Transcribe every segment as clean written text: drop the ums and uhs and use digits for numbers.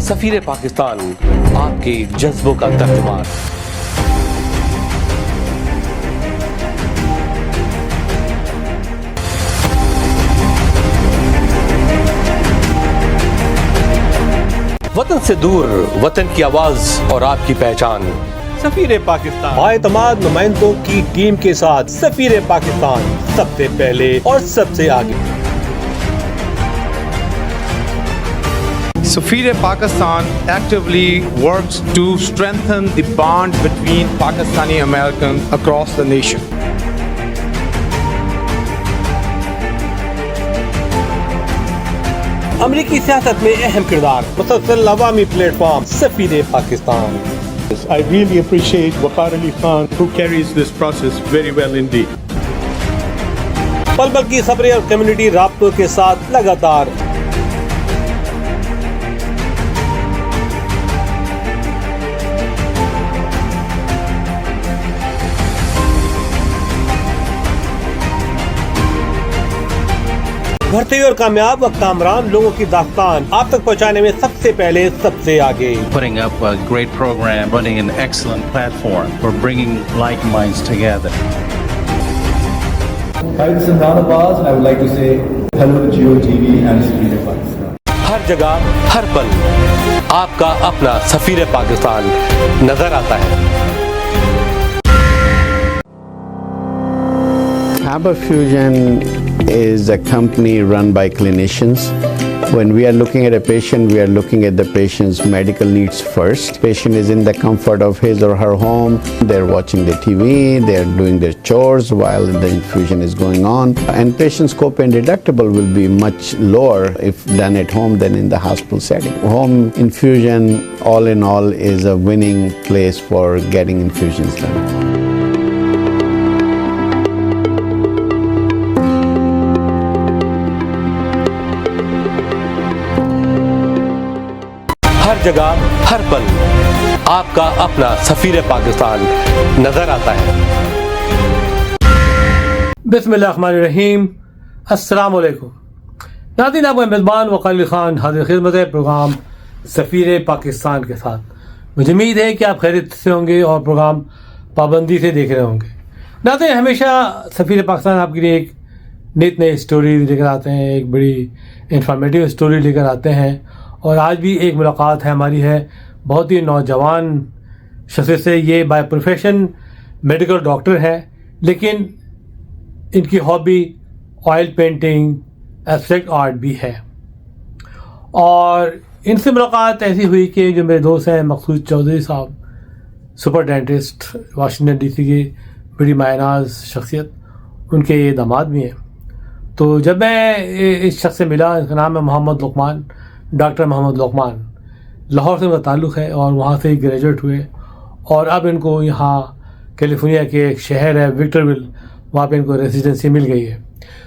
سفیر پاکستان آپ کے جذبوں کا ترجمان۔ وطن سے دور، وطن کی آواز اور آپ کی پہچان، سفیر پاکستان بااعتماد نمائندوں کی ٹیم کے ساتھ سفیر پاکستان سب سے پہلے اور سب سے آگے۔ Safir Pakistan actively works to strengthen the bond between Pakistani Americans across the nation. امریکی سیاست میں اہم کردار، مسلسل عوامی پلیٹ فارم سفیر Pakistan. I really appreciate Waqar Ali Khan, who carries this process very well indeed. پل پل کی خبریں اور کمیونٹی رابطوں کے ساتھ لگاتار۔ بھرتی اور کامیاب و کامران لوگوں کی داستان آپ تک پہنچانے میں سب سے پہلے سب سے آگے۔ Putting up a great program, running an excellent platform for bringing like minds together. Hi, this is Nan Abbas and I would like to say hello to Geo TV and Safir Pakistan. ہر جگہ ہر پل آپ کا اپنا سفیر پاکستان نظر آتا ہے۔ Haber Fusion is a company run by clinicians. When we are looking at a patient, we are looking at the patient's medical needs first. Patient is in the comfort of his or her home. They're watching the TV, they're doing their chores while the infusion is going on. And patient's copay and deductible will be much lower if done at home than in the hospital setting. Home infusion, all in all, is a winning place for getting infusions done. ہر جگہ ہر پل آپ کا اپنا سفیر پاکستان نظر آتا ہے۔ بسم اللہ الرحمن الرحیم، السلام علیکم ناظرین، آپ کا میزبان وقار علی خان حاضر خدمت ہے پروگرام سفیر پاکستان کے ساتھ۔ مجھے امید ہے کہ آپ خیریت سے ہوں گے اور پروگرام پابندی سے دیکھ رہے ہوں گے۔ ناظرین، ہمیشہ سفیر پاکستان آپ کے لیے ایک نئی اسٹوری لے کر آتے ہیں، ایک بڑی انفارمیٹیو اسٹوری لے کر آتے ہیں، اور آج بھی ایک ملاقات ہے ہماری ہے بہت ہی نوجوان شخص سے۔ یہ بائی پروفیشن میڈیکل ڈاکٹر ہے، لیکن ان کی hobby oil painting, abstract art بھی ہے۔ اور ان سے ملاقات ایسی ہوئی کہ جو میرے دوست ہیں مقصود چودھری صاحب، super dentist, Washington D C کی بڑی مایہ ناز شخصیت، ان کے یہ داماد بھی ہیں۔ تو جب میں اس شخص سے ملا، ان کا نام ہے محمد لقمان، ڈاکٹر محمد لقمان، لاہور سے ان کا تعلق ہے اور وہاں سے ہی گریجویٹ ہوئے، اور اب ان کو یہاں کیلیفورنیا کے ایک شہر ہے وکٹرویل، وہاں پہ ان کو ریزیڈنسی مل گئی ہے۔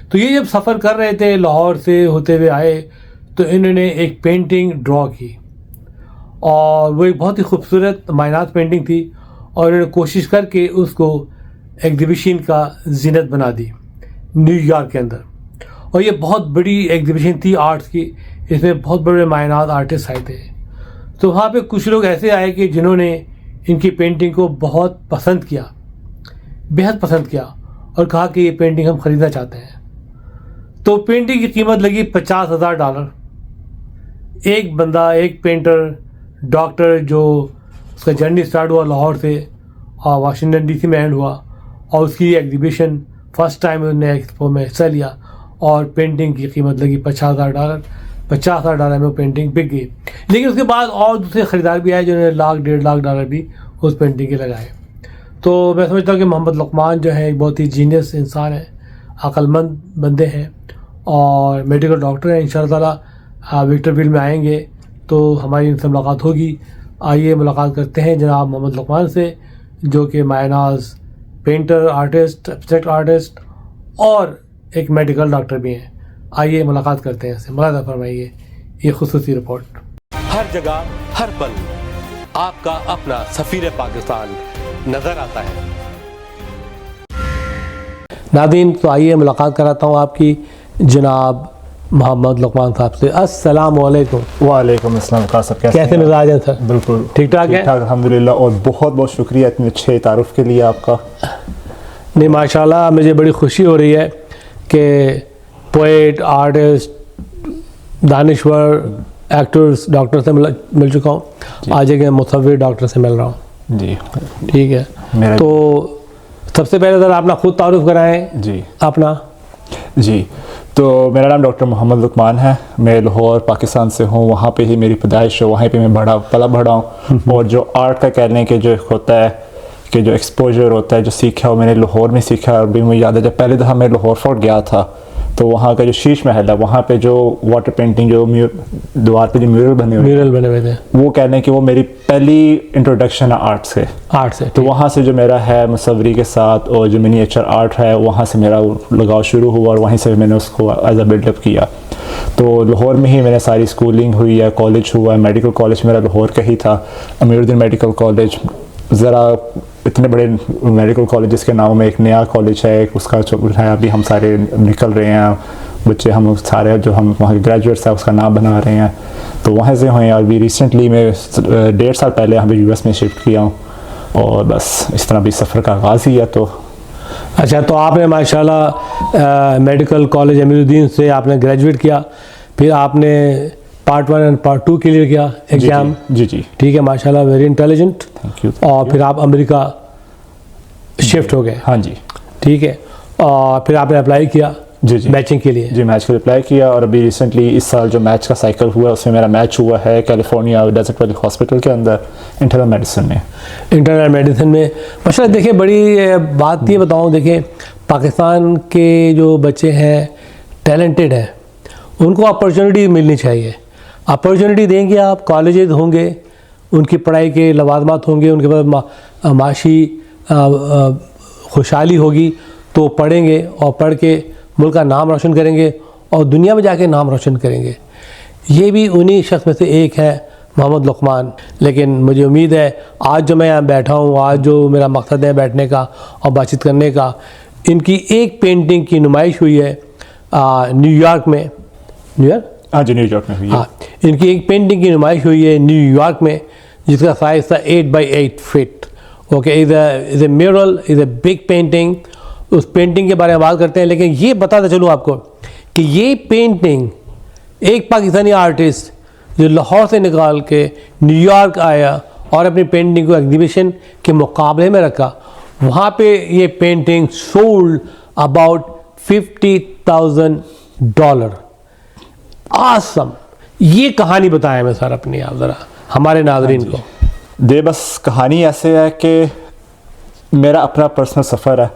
تو یہ جب سفر کر رہے تھے لاہور سے ہوتے ہوئے آئے تو انہوں نے ایک پینٹنگ ڈرا کی، اور وہ ایک بہت ہی خوبصورت مائنات پینٹنگ تھی، اور انہوں نے کوشش کر کے اس کو ایگزیبیشن کا زینت بنا دی نیو یارک کے اندر۔ اور یہ بہت بڑی ایگزیبیشن تھی آرٹس کی، اس میں بہت بڑے مائنات آرٹسٹ آئے تھے۔ تو وہاں پہ کچھ لوگ ایسے آئے کہ جنہوں نے ان کی پینٹنگ کو بہت پسند کیا، بہت پسند کیا، اور کہا کہ یہ پینٹنگ ہم خریدنا چاہتے ہیں۔ تو پینٹنگ کی قیمت لگی $50,000۔ ایک بندہ، ایک پینٹر ڈاکٹر، جو اس کا جرنی سٹارٹ ہوا لاہور سے اور واشنگٹن ڈی سی میں اینڈ ہوا، اور اس کی ایگزیبیشن فرسٹ ٹائم انہوں نے ایکسپو میں حصہ لیا، اور پینٹنگ کی قیمت لگی $50,000۔ $50,000 میں وہ پینٹنگ بک گئی۔ لیکن اس کے بعد اور دوسرے خریدار بھی آئے جنہوں نے $1,00,000 $1.5 بھی اس پینٹنگ کے لگائے۔ تو میں سمجھتا ہوں کہ محمد لقمان جو ہے ایک بہت ہی جینیس انسان ہے، عقل مند بندے ہیں، اور میڈیکل ڈاکٹر ہیں۔ انشاءاللہ تعالیٰ وکٹرویل میں آئیں گے تو ہماری ان سے ملاقات ہوگی۔ آئیے ملاقات کرتے ہیں جناب محمد لقمان سے، جو کہ مایہ ناز پینٹر، آرٹسٹ، ایبسٹریکٹ آرٹسٹ اور ایک میڈیکل ڈاکٹر بھی ہیں۔ آئیے ملاقات کرتے ہیں، سے ملاحظہ فرمائیے یہ خصوصی رپورٹ۔ ہر جگہ ہر پل آپ کا اپنا سفیر پاکستان نظر آتا ہے۔ ناظرین، تو آئیے ملاقات کراتا ہوں آپ کی جناب محمد لقمان صاحب سے. السلام علیکم. وعلیکم السلام. وقار صاحب کیسے مزاج ہیں سر؟ بالکل ٹھیک ٹھاک ہے الحمدللہ. اور بہت بہت شکریہ اتنے اچھے تعارف کے لیے آپ کا. نہیں ماشاء اللہ مجھے بڑی خوشی ہو رہی ہے کہ پوئٹ آرٹسٹ دانشور ایکٹرز ڈاکٹر سے مل چکا ہوں. آج ایک مصور ڈاکٹر سے مل رہا ہوں. جی ٹھیک ہے. تو سب سے پہلے ذرا اپنا خود تعارف کرائیں. جی اپنا. جی تو میرا نام ڈاکٹر محمد لقمان ہے. میں لاہور پاکستان سے ہوں. وہاں پہ ہی میری پیدائش ہے, وہیں پہ میں پلا بڑھا ہوں. اور جو آرٹ کا کہنے کے جو ہوتا ہے کہ جو ایکسپوجر ہوتا ہے جو سیکھا وہ میں نے لاہور میں سیکھا. اور بھی مجھے یاد ہے جب پہلے دفعہ میں لاہور فورٹ گیا تھا تو وہاں کا جو شیش محل ہے وہاں پہ جو واٹر پینٹنگ جو دیوار پہ جو میورل بنے ہوئے تھے وہ کہنے کہ وہ میری پہلی انٹروڈکشن ہے آرٹ سے. تو وہاں سے جو میرا ہے مصوری کے ساتھ اور جو منیچر آرٹ ہے وہاں سے میرا لگاؤ شروع ہوا اور وہیں سے میں نے اس کو ایز اے بلڈ اپ کیا. تو لاہور میں ہی میں نے ساری اسکولنگ ہوئی ہے, کالج ہوا ہے. میڈیکل کالج میرا لاہور کا ہی تھا, امیر الدین میڈیکل کالج. ذرا اتنے بڑے میڈیکل کالجز کے نام میں ایک نیا کالج ہے, ایک اس کا جو ہے ابھی ہم سارے نکل رہے ہیں بچے, ہم سارے جو ہم وہاں کے گریجویٹس ہیں اس کا نام بنا رہے ہیں. تو وہاں سے ہوئے. ابھی ریسنٹلی میں 1.5 سال پہلے ہم یو ایس میں شفٹ کیا ہوں اور بس اس طرح بھی سفر کا آغاز ہی ہے. تو اچھا, تو آپ نے ماشاءاللہ میڈیکل کالج امیر الدین سے آپ نے گریجویٹ کیا, پھر آپ نے پارٹ 1 اور پارٹ 2 کلیئر کیا ایگزام. جی ٹھیک ہے ماشاءاللہ, ویری انٹیلیجنٹ. اور پھر آپ امریکہ شفٹ ہو گئے. ہاں جی ٹھیک ہے. اور پھر آپ نے اپلائی کیا میچنگ کے لیے. جی میچ کے لیے اپلائی کیا. اور ابھی ریسنٹلی اس سال جو میچ کا سائیکل ہوا اس میں میرا میچ ہوا ہے کیلیفورنیا ڈیزرٹ ویلی ہاسپٹل کے اندر انٹرنل میڈیسن میں. ماشاءاللہ دیکھیں بڑی بات یہ بتاؤں, دیکھیں پاکستان کے جو بچے ہیں ٹیلنٹڈ ہیں ان کو اپرچونیٹی ملنی چاہیے. اپرچونیٹی دیں گے آپ, کالجز ہوں گے, ان کی پڑھائی کے لوازمات ہوں گے, ان کے پاس معاشی خوشحالی ہوگی تو پڑھیں گے اور پڑھ کے ملک کا نام روشن کریں گے اور دنیا میں جا کے نام روشن کریں گے. یہ بھی انہی شخص میں سے ایک ہے محمد لقمان. لیکن مجھے امید ہے آج جو میں یہاں بیٹھا ہوں, آج جو میرا مقصد ہے بیٹھنے کا اور بات چیت کرنے کا, ان کی ایک پینٹنگ کی نمائش ہوئی ہے نیو یارک میں. ہاں جی نیو یارک میں ہوئی ہے. ہاں, ان کی ایک پینٹنگ کی نمائش ہوئی ہے نیو یارک میں جس کا سائز تھا 8x8 foot. Okay, is a mural, is a big painting. اس پینٹنگ کے بارے میں بات کرتے ہیں. لیکن یہ بتاتا چلوں آپ کو کہ یہ پینٹنگ ایک پاکستانی آرٹسٹ جو لاہور سے نکال کے نیو یارک آیا اور اپنی پینٹنگ کو ایگزیبیشن کے مقابلے میں رکھا, وہاں پہ یہ پینٹنگ سولڈ اباؤٹ $50,000. آسم. یہ کہانی بتائیں میں سر اپنی, آپ ذرا ہمارے ناظرین کو. بس کہانی ایسے ہے کہ میرا اپنا پرسنل سفر ہے.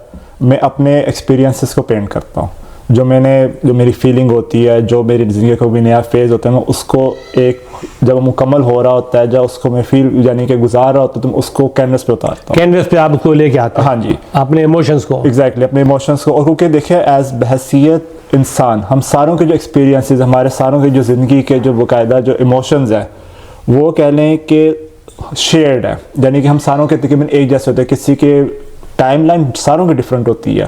میں اپنے ایکسپیرینسز کو پینٹ کرتا ہوں. جو میری فیلنگ ہوتی ہے, جو میری زندگی کا بھی نیا فیز ہوتا ہے, میں اس کو ایک جب مکمل ہو رہا ہوتا ہے, جب اس کو میں فیل یعنی کہ گزار رہا ہوتا ہے تو میں اس کو کینوس پہ اتارتا ہوں. کینوس پہ آپ اس کو لے کے آتے ہیں. ہاں جی, اپنے ایموشنز کو. ایگزیکٹلی اپنے ایموشنز کو. اور کیونکہ دیکھیں ایز بحیثیت انسان ہم ساروں کے جو ایکسپیرینسز, ہمارے ساروں کے جو زندگی کے جو باقاعدہ جو ایموشنز ہیں وہ کہہ لیں کہ شیئرڈ ہے. یعنی کہ ہم ساروں کے تقریباً ایک جیسے ہوتے ہیں, کسی کے ٹائم لائن ساروں کی ڈفرینٹ ہوتی ہے.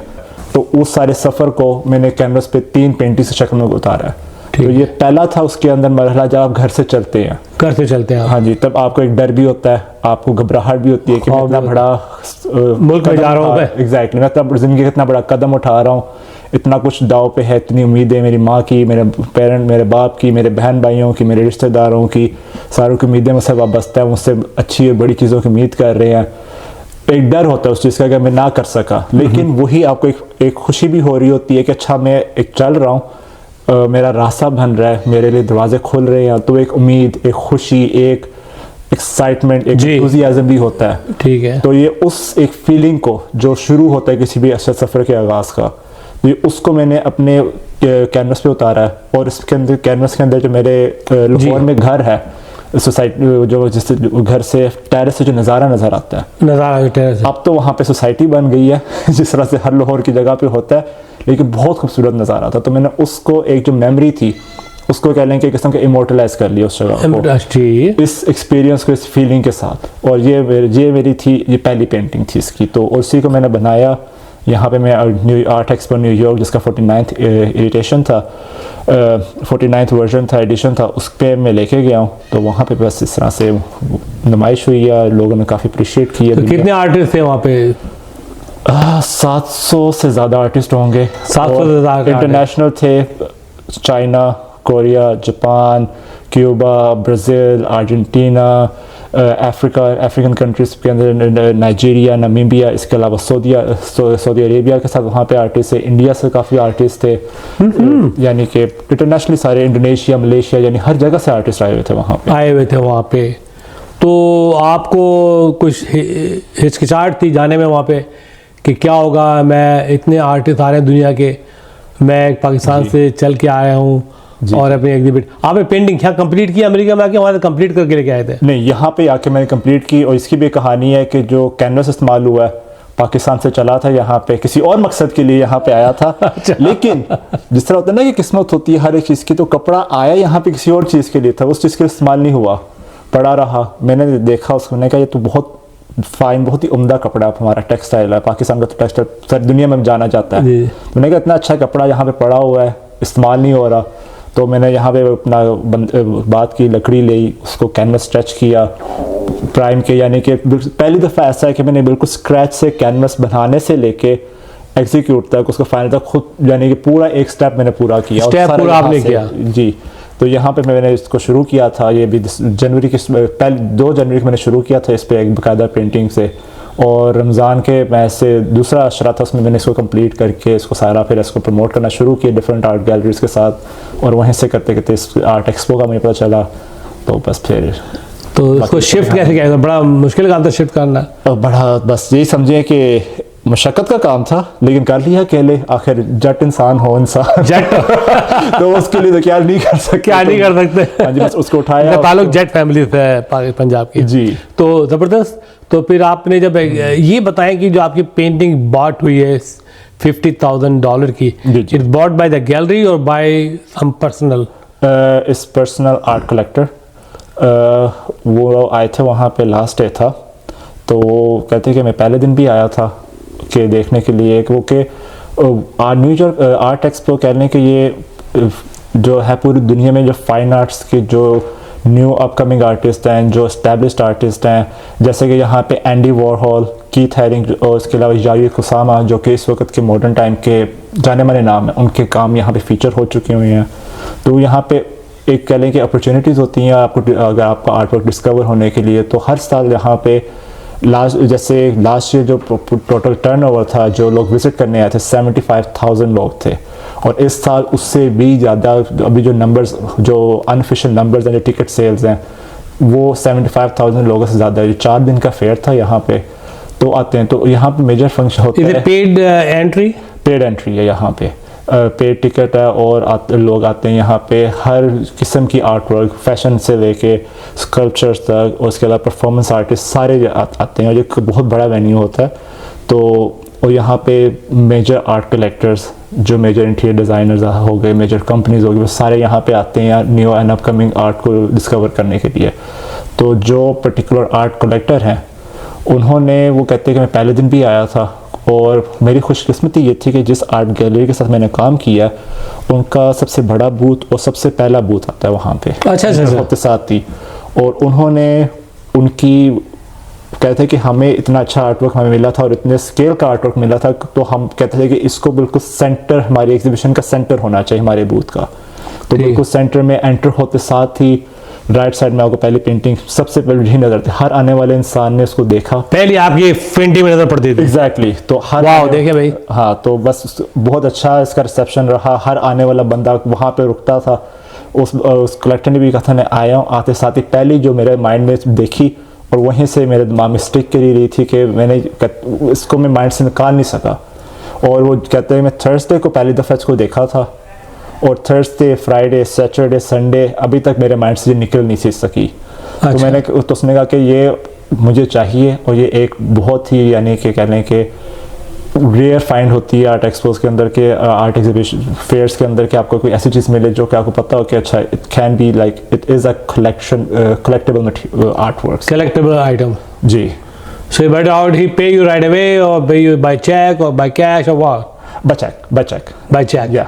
تو اس سارے سفر کو میں نے کینوس پہ 3 پینٹنگ سے شکل میں اتارا ہے. تو یہ پہلا تھا اس کے اندر مرحلہ جب آپ گھر سے چلتے ہیں. ہاں جی, تب آپ کو ایک ڈر بھی ہوتا ہے, آپ کو گھبراہٹ بھی ہوتی ہے کہ میں اتنا بڑا ملک میں جا رہا ہوں. ایگزیکٹلی, میں اتنا زندگی کا اتنا بڑا قدم اٹھا رہا ہوں, اتنا کچھ داؤ پہ ہے, اتنی امیدیں میری ماں کی, میرے باپ کی, میرے بہن بھائیوں کی, میرے رشتہ داروں کی, ساروں کی امیدیں مجھ سے وابستہ ہیں, مجھ سے اچھی اور بڑی چیزوں کی امید کر رہے ہیں. ایک ڈر ہوتا ہے اس چیز کا کہ میں نہ کر سکا, لیکن وہی آپ کو ایک خوشی بھی ہو رہی ہوتی ہے کہ اچھا میں ایک چل رہا ہوں, میرا راستہ بن رہا ہے, میرے لیے دروازے کھل رہے ہیں. تو ایک امید, ایک خوشی, ایک ایکسائٹمنٹ, ایک انتھوزیازم بھی ہوتا ہے. ٹھیک ہے. تو یہ اس ایک فیلنگ کو جو شروع ہوتا ہے کسی بھی اچھے سفر کے آغاز کا, اس کو میں نے اپنے کینوس پہ اتارا ہے. اور اس کے اندر کینوس کے اندر جو میرے لاہور میں گھر ہے, سوسائٹی جو جس گھر سے ٹیرس سے جو نظارہ نظر آتا ہے, اب تو وہاں پہ سوسائٹی بن گئی ہے جس طرح سے ہر لاہور کی جگہ پہ ہوتا ہے, لیکن بہت خوبصورت نظارہ تھا. تو میں نے اس کو ایک جو میموری تھی اس کو کہہ لیں کہ قسم کے ایمورٹلائز کر لیا اس جگہ کو, اس ایکسپیرینس کو, اس فیلنگ کے ساتھ. اور یہ میری تھی, یہ پہلی پینٹنگ تھی اس کی. تو اسی کو میں نے بنایا یہاں پہ میں آرٹ ایکسپو نیو یارک جس کا 49th ایڈیشن تھا 49th ورژن تھا ایڈیشن تھا اس پہ میں لے کے گیا ہوں. تو وہاں پہ بس اس طرح سے نمائش ہوئی ہے, لوگوں نے کافی اپریشیٹ کی ہے. کتنے آرٹسٹ تھے وہاں پہ؟ 700 سے زیادہ آرٹسٹ ہوں گے. 700 سے زیادہ انٹرنیشنل تھے, China, Korea, Japan, Cuba, Brazil, Argentina, African countries کے اندر نائجیریا, نمیبیا, اس کے علاوہ سعودی عربیہ کے ساتھ وہاں پہ آرٹسٹ تھے. انڈیا سے کافی آرٹسٹ تھے, یعنی کہ انٹرنیشنلی سارے, انڈونیشیا, ملیشیا, یعنی ہر جگہ سے آرٹسٹ آئے ہوئے تھے وہاں پہ. تو آپ کو کچھ ہچکچاہٹ تھی جانے میں وہاں پہ کہ کیا ہوگا, میں اتنے آرٹسٹ آ رہے ہیں دنیا کے, میں پاکستان سے چل کے آیا ہوں اور اپنی ایگزیبٹ, آپ نے پینٹنگ کیا کمپلیٹ کی امریکہ میں آ کے, وہاں سے کمپلیٹ کر کے لے کے آئے تھے؟ نہیں, یہاں پہ آ کے میں نے کمپلیٹ کی. اور اس کی بھی کہانی ہے کہ جو کینوس استعمال ہوا ہے پاکستان سے چلا تھا یہاں پہ کسی اور مقصد کے لیے یہاں پہ آیا تھا, لیکن جس طرح ہوتا ہے نا کہ قسمت ہوتی ہے ہر ایک چیز کی, تو کپڑا آیا یہاں پہ کسی اور چیز کے لیے تھا, اس چیز کے استعمال نہیں ہوا, پڑا رہا. میں نے دیکھا اس کو, میں نے کہا یہ تو بہت فائن, بہت ہی عمدہ کپڑا ہے ہمارا ٹیکسٹائل ہے, پاکستان کا تو ٹیکسٹائل ساری دنیا میں جانا جاتا ہے. میں نے کہا اتنا اچھا کپڑا یہاں پہ پڑا ہوا ہے, استعمال نہیں ہو رہا. تو میں نے یہاں پہ اپنا بات کی, لکڑی لی, اس کو کینوس اسٹریچ کیا پرائم کے, یعنی کہ پہلی دفعہ ایسا ہے کہ میں نے بالکل اسکریچ سے کینوس بنانے سے لے کے ایگزیکیوٹ تک, اس کو فائنل تک خود, یعنی کہ پورا ایک سٹیپ میں نے پورا کیا. سٹیپ پورا آپ نے کیا؟ جی. تو یہاں پہ میں نے اس کو شروع کیا تھا, یہ بھی جنوری کی 2 جنوری کو میں نے شروع کیا تھا اس پہ ایک باقاعدہ پینٹنگ سے, اور رمضان کے میں سے دوسرا اشرا تھا اس میں نے اس کو کمپلیٹ کر کے اس کو سارا پھر اس کو پروموٹ کرنا شروع کیا ڈفرینٹ آرٹ گیلریز کے ساتھ, اور وہیں سے کرتے کرتے اس آرٹ ایکسپو کا مجھے پتہ چلا. تو بس پھر تو اس کو شفٹ کیسے کیا تھا؟ بڑا مشکل کام تھا شفٹ کرنا. بڑا, بس یہی سمجھیں کہ مشقت کا کام تھا, لیکن کر لیا اکیلے. آخر جٹ انسان ہو انسان جٹ تو اس کے لیے تو کیا نہیں کر سکتے, ہاں جی, بس اس کو اٹھایا. تعلق جٹ فیملی سے پنجاب کی. جی. تو زبردست. تو پھر آپ نے جب یہ بتائیں کہ جو آپ کی پینٹنگ باٹ ہوئی ہے $50,000 کی, it's bought by the gallery اور بائی سم پرسنل؟ اس پرسنل آرٹ کلیکٹر, وہ آئے تھے وہاں پہ, لاسٹ ڈے تھا, تو وہ کہتے کہ میں پہلے دن بھی آیا تھا کہ دیکھنے کے لیے وہ کہ نیو یارک آرٹ ایکسپو کہہ لیں کہ یہ جو ہے پوری دنیا میں جو فائن آرٹس کے جو نیو اپ کمنگ آرٹسٹ ہیں, جو اسٹیبلشڈ آرٹسٹ ہیں, جیسے کہ یہاں پہ اینڈی وارہول, کیتھ ہیرنگ, اور اس کے علاوہ یایو کوساما, جو کہ اس وقت کے ماڈرن ٹائم کے جانے مانے نام ہیں, ان کے کام یہاں پہ فیچر ہو چکے ہوئے ہیں. تو یہاں پہ ایک کہہ لیں کہ اپرچونیٹیز ہوتی ہیں آپ کو, اگر آپ کا آرٹ ورک ڈسکور ہونے کے لیے. تو ہر سال یہاں پہ جیسے لاسٹ ایئر جو ٹوٹل ٹرن اوور تھا, جو لوگ وزٹ کرنے آئے تھے 75,000 لوگ تھے, اور اس سال اس سے بھی زیادہ. ابھی جو نمبرز, جو انفیشل نمبرز ہیں, جو ٹکٹ سیلز ہیں, وہ 75,000 لوگوں سے زیادہ ہے. 4 دن کا فیئر تھا یہاں پہ, تو آتے ہیں. تو یہاں پہ میجر فنکشن ہوتا ہے. Paid entry? پیڈ انٹری ہے یہاں پہ, پیڈ ٹکٹ ہے, اور لوگ آتے ہیں یہاں پہ ہر قسم کی آرٹ ورک, فیشن سے لے کے اسکلپچرز تک, اور اس کے علاوہ پرفارمنس آرٹسٹ سارے آتے ہیں, اور یہ بہت بڑا وینیو ہوتا ہے. تو اور یہاں پہ میجر آرٹ کلیکٹرز, جو میجر انٹیریئر ڈیزائنرز ہو گئے, میجر کمپنیز ہو گئی, وہ سارے یہاں پہ آتے ہیں new and up coming art کو ڈسکور کرنے کے لیے. تو جو پرٹیکولر آرٹ کلیکٹر ہیں, انہوں نے, وہ کہتے ہیں کہ میں پہلے دن بھی آیا تھا, اور میری خوش قسمتی یہ تھی کہ جس آرٹ گیلری کے ساتھ میں نے کام کیا, ان کا سب سے بڑا بوتھ اور سب سے پہلا بوتھ آتا ہے وہاں پہ. اچھا ہوتے ساتھ تھی, اور انہوں نے, ان کی کہتے ہیں کہ ہمیں اتنا اچھا آرٹ ورک ہمیں ملا تھا, اور اتنے اسکیل کا آرٹ ورک ملا تھا, تو ہم کہتے تھے کہ اس کو بالکل سینٹر, ہماری ایگزیبیشن کا سینٹر ہونا چاہیے ہمارے بوتھ کا. تو بالکل سینٹر میں انٹر ہوتے ساتھ ہی رائٹ سائڈ میں آپ کو پہلی پینٹنگ سب سے پہلے یہی نظر تھی. ہر آنے والے انسان نے اس کو دیکھا, پہلی آپ کی پینٹنگ میں نظر پڑتی تھی. ایگزیکٹلی. تو ہر دیکھیں بھائی, ہاں, تو بس بہت اچھا اس کا ریسیپشن رہا. ہر آنے والا بندہ وہاں پہ رکتا تھا. اس کلیکٹر نے بھی کہا تھا میں آیا ہوں, آتے ساتھ ہی پہلی جو میرے مائنڈ میں دیکھی, اور وہیں سے میرے دماغ میں اسٹک کری رہی تھی کہ میں نے اس کو میں مائنڈ سے نکال نہیں سکا. اور وہ کہتے ہیں میں تھرسڈے کو پہلی دفعہ اس کو دیکھا تھا, اور تھرسڈے, فرائیڈے, سیٹرڈے, سنڈے ابھی تک میرے مائنڈ سے نکل نہیں سکی. تو میں نے, تو اس نے کہا کہ یہ مجھے چاہیے, اور یہ ایک بہت ہی, یعنی کہ کہہ لیں کہ ریئر فائنڈ ہوتی ہے آرٹ ایکسپوز کے اندر, کے آرٹ ایگزیبیشن فیئرس کے اندر, کہ آپ کو کوئی ایسی چیز ملے جو کہ آپ کو پتہ ہو کہ اچھا it can be like it is a collection, collectible art works, collectible item. جی. So you better out he pay you right away or pay you by check or by cash or what? By check. By check. Yeah.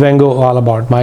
Van Gogh all about? My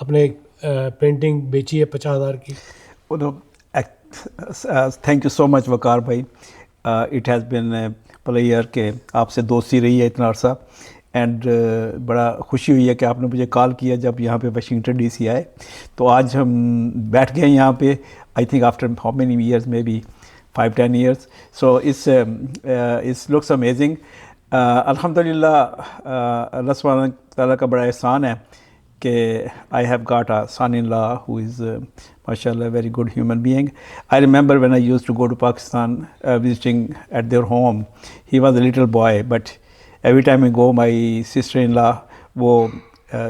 آپ نے ایک painting بیچی ہے 50,000 کی. Thank you so مچ وقار بھائی. It has been a player کہ آپ سے دوستی رہی ہے اتنا عرصہ, اینڈ بڑا خوشی ہوئی ہے کہ آپ نے مجھے کال کیا جب یہاں پہ واشنگٹن ڈی سی آئے. تو آج ہم بیٹھ گئے یہاں پہ, I think after how many years, may be 5-10 years. So it looks amazing. الحمدللہ اللہ سبحانہ تعالیٰ کا بڑا احسان ہے کہ I have got a son-in-law who is mashallah a very good human being. I remember when I used to go to Pakistan visiting at their home. He was a little boy, but every time I go, my sister-in-law,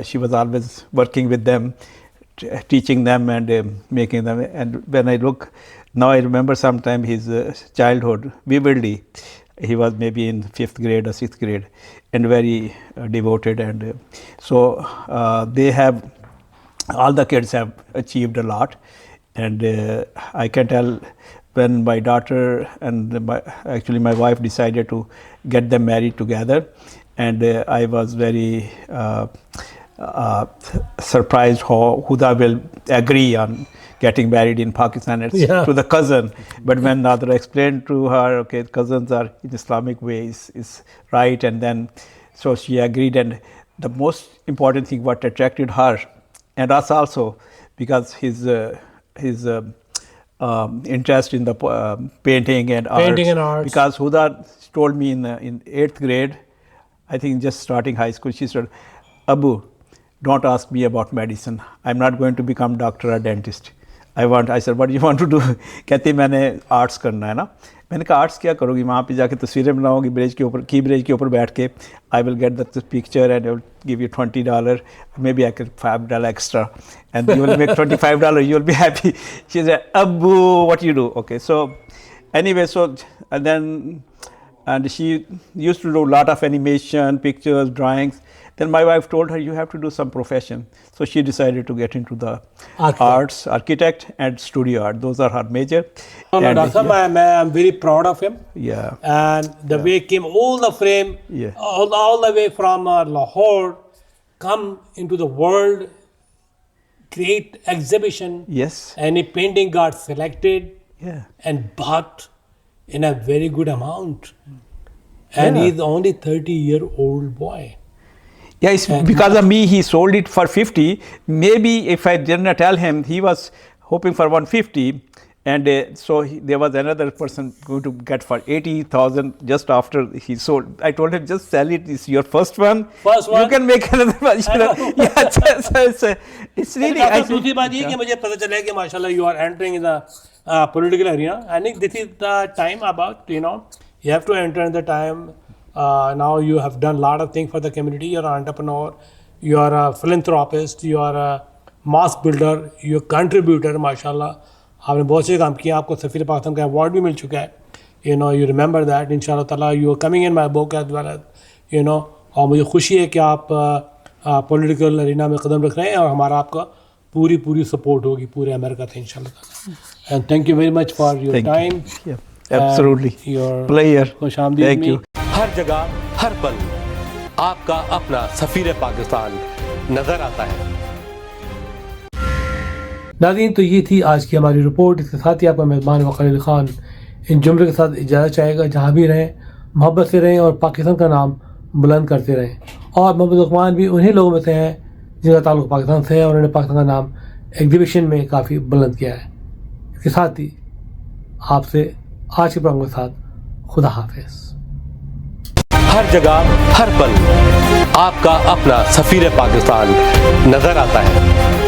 she was always working with them, teaching them and making them. And when I look now, I remember sometime his childhood vividly. He was maybe in 5th grade or 6th grade and very devoted, and so they have, all the kids have achieved a lot. And I can tell when my daughter and actually my wife decided to get them married together, and I was very surprised how Huda will agree on getting married in Pakistan to the cousin. But when Nadra explained to her, okay, cousins are in Islamic way is right, and then so she agreed. And the most important thing what attracted her and us also, because his interest in the painting and arts. Because Huda told me in 8th grade, I think just starting high school, she said, Abu, don't ask me about medicine. I'm not going to become doctor or dentist. I said, what do you want to do? کہتی میں نے arts کرنا ہے نا. میں نے کہا arts کیا کرو گی, وہاں پہ جا کے تصویریں بناؤ گی بریج کے اوپر, کی بریج کے اوپر بیٹھ کے. I will get the picture and I will give you $20, maybe I get $5 extra, and you will make $25, you will be happy. She said, Abu, what you do? Okay, so anyway, so and she used to do a lot of animation, pictures, drawings. Then my wife told her, you have to do some profession. So she decided to get into the arts, architect and studio art. Those are her major. I'm very proud of him. Yeah. And the way came all the frame, all the way from Lahore, come into the world, great exhibition. Yes. And a painting got selected. Yeah. And bought in a very good amount. And he's only 30-year-old boy. Yeah, it's because of me he sold it for 50. Maybe if I didn't tell him, he was hoping for 150, and so there was another person going to get for 80,000 just after he sold. I told him, just sell it. It's your first one. You can make another one. Yeah, it's really. دوسری بات یہ کہ مجھے پتہ چلا کہ ماشاءاللہ you are entering in the political arena. I think this is the time about, you have to enter in the time. Now you have done a lot of things for the community. You're an entrepreneur, you are a philanthropist, you are a mosque builder, you're a contributor. ماشاءاللہ آپ نے بہت سے کام کیے. آپ کو سفیر پاکستان کا ایوارڈ بھی مل چکا ہے. You remember that. انشاءاللہ تعالیٰ you are coming in my book as well as, اور مجھے خوشی ہے کہ آپ پولیٹیکل ارینا میں قدم رکھ رہے ہیں, اور ہمارا آپ کا پوری سپورٹ ہوگی پورے امریکہ سے انشاءاللہ تعالیٰ. And thank you very much for your time. Absolutely. Your Player. خوش آمدید. Thank you. ہر جگہ ہر پل آپ کا اپنا سفیر پاکستان نظر آتا ہے. ناظرین, تو یہ تھی آج کی ہماری رپورٹ. اس کے ساتھ ہی آپ کا میزبان وقار علی خان ان جملے کے ساتھ اجازت چاہے گا. جہاں بھی رہیں محبت سے رہیں اور پاکستان کا نام بلند کرتے رہیں. اور محمد لقمان بھی انہی لوگوں میں سے ہیں جن کا تعلق پاکستان سے ہے, اور انہوں نے پاکستان کا نام ایگزیبیشن میں کافی بلند کیا ہے. اس کے ساتھ ہی آپ سے آج کے پروگرام کے ساتھ خدا حافظ. ہر جگہ ہر پل آپ کا اپنا سفیر پاکستان نظر آتا ہے.